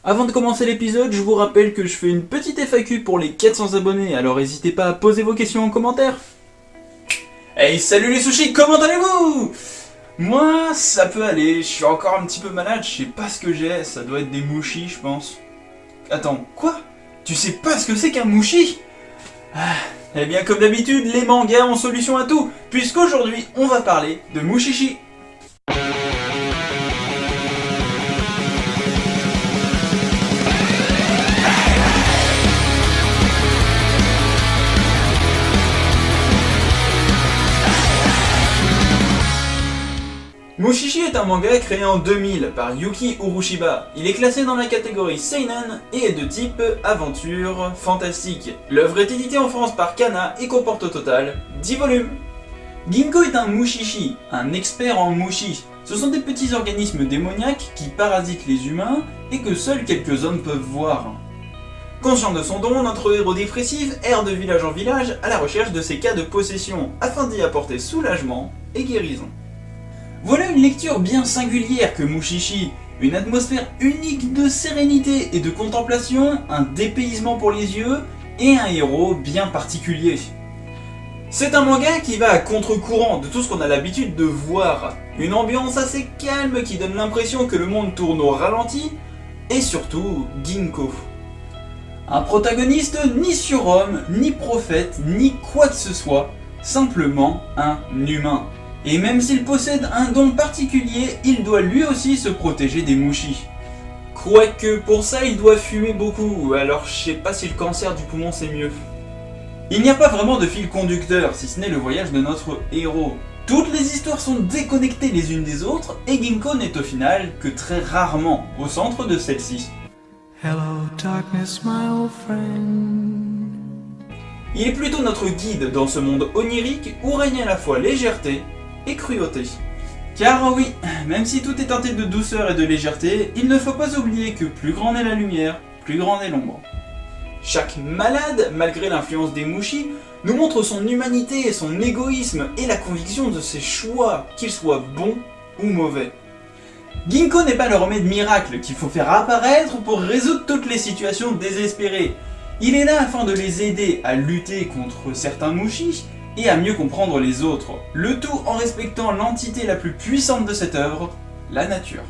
Avant de commencer l'épisode, je vous rappelle que je fais une petite FAQ pour les 400 abonnés, alors n'hésitez pas à poser vos questions en commentaire. Hey, salut les sushis, comment allez-vous? Moi, ça peut aller, je suis encore un petit peu malade, je sais pas ce que j'ai, ça doit être des mouchis, je pense. Attends, quoi? Tu sais pas ce que c'est qu'un mouchi? Eh bien, comme d'habitude, les mangas ont solution à tout, puisqu'aujourd'hui, on va parler de Mushishi. Mushishi est un manga créé en 2000 par Yuki Urushiba. Il est classé dans la catégorie Seinen et est de type aventure fantastique. L'œuvre est éditée en France par Kana et comporte au total 10 volumes. Ginko est un Mushishi, un expert en mushi. Ce sont des petits organismes démoniaques qui parasitent les humains et que seuls quelques hommes peuvent voir. Conscient de son don, notre héros dépressif erre de village en village à la recherche de ces cas de possession afin d'y apporter soulagement et guérison. Voilà une lecture bien singulière que Mushishi, une atmosphère unique de sérénité et de contemplation, un dépaysement pour les yeux et un héros bien particulier. C'est un manga qui va à contre-courant de tout ce qu'on a l'habitude de voir, une ambiance assez calme qui donne l'impression que le monde tourne au ralenti, et surtout Ginko. Un protagoniste ni surhomme, ni prophète, ni quoi que ce soit, simplement un humain. Et même s'il possède un don particulier, il doit lui aussi se protéger des mushis. Quoique pour ça il doit fumer beaucoup, alors je sais pas si le cancer du poumon c'est mieux. Il n'y a pas vraiment de fil conducteur, si ce n'est le voyage de notre héros. Toutes les histoires sont déconnectées les unes des autres, et Ginko n'est au final que très rarement au centre de celle-ci. Hello, darkness, my old friend. Il est plutôt notre guide dans ce monde onirique où règne à la fois légèreté et cruauté. Car oui, même si tout est teinté de douceur et de légèreté, il ne faut pas oublier que plus grande est la lumière, plus grande est l'ombre. Chaque malade, malgré l'influence des mushis, nous montre son humanité et son égoïsme et la conviction de ses choix, qu'ils soient bons ou mauvais. Ginko n'est pas le remède miracle qu'il faut faire apparaître pour résoudre toutes les situations désespérées. Il est là afin de les aider à lutter contre certains mushis et à mieux comprendre les autres, le tout en respectant l'entité la plus puissante de cette œuvre, la nature.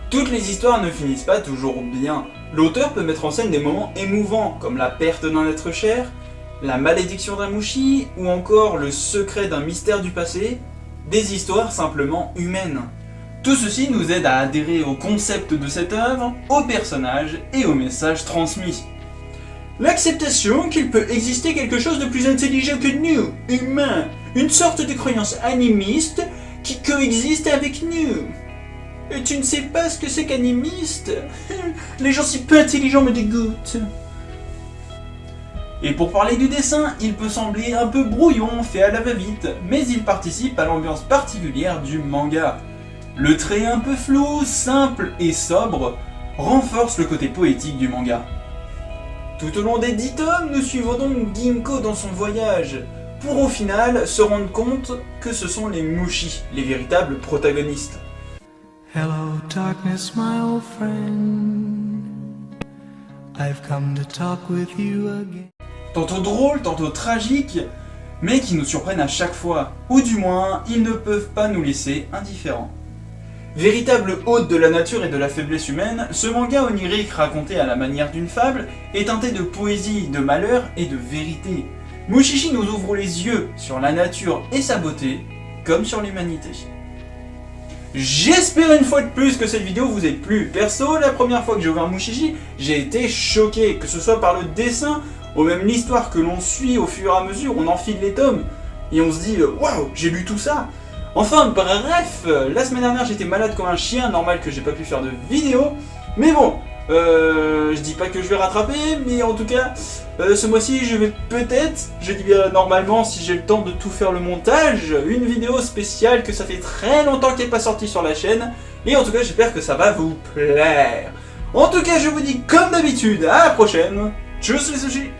Toutes les histoires ne finissent pas toujours bien. L'auteur peut mettre en scène des moments émouvants, comme la perte d'un être cher, la malédiction d'un mushi, ou encore le secret d'un mystère du passé, des histoires simplement humaines. Tout ceci nous aide à adhérer au concept de cette œuvre, aux personnages et au message transmis. L'acceptation qu'il peut exister quelque chose de plus intelligent que nous, humains, une sorte de croyance animiste qui coexiste avec nous. Et tu ne sais pas ce que c'est qu'animiste? Les gens si peu intelligents me dégoûtent. Et pour parler du dessin, il peut sembler un peu brouillon, fait à la va-vite, mais il participe à l'ambiance particulière du manga. Le trait un peu flou, simple et sobre renforce le côté poétique du manga. Tout au long des 10 tomes, nous suivons donc Ginko dans son voyage, pour au final se rendre compte que ce sont les mushis, les véritables protagonistes. Hello darkness, my old friend. I've come to talk with you again. Tantôt drôles, tantôt tragiques, mais qui nous surprennent à chaque fois, ou du moins, ils ne peuvent pas nous laisser indifférents. Véritable hôte de la nature et de la faiblesse humaine, ce manga onirique raconté à la manière d'une fable est teinté de poésie, de malheur et de vérité. Mushishi nous ouvre les yeux sur la nature et sa beauté, comme sur l'humanité. J'espère une fois de plus que cette vidéo vous ait plu. Perso, la première fois que j'ai ouvert Mushishi, j'ai été choqué, que ce soit par le dessin, ou même l'histoire que l'on suit au fur et à mesure, on enfile les tomes, et on se dit « Waouh, j'ai lu tout ça !» Enfin bref, la semaine dernière j'étais malade comme un chien, normal que j'ai pas pu faire de vidéo, mais bon, je dis pas que je vais rattraper, mais en tout cas, ce mois-ci je vais peut-être, je dis bien normalement si j'ai le temps de tout faire le montage, une vidéo spéciale que ça fait très longtemps qu'elle n'est pas sortie sur la chaîne, et en tout cas j'espère que ça va vous plaire. En tout cas je vous dis comme d'habitude, à la prochaine, tchuss les sushis.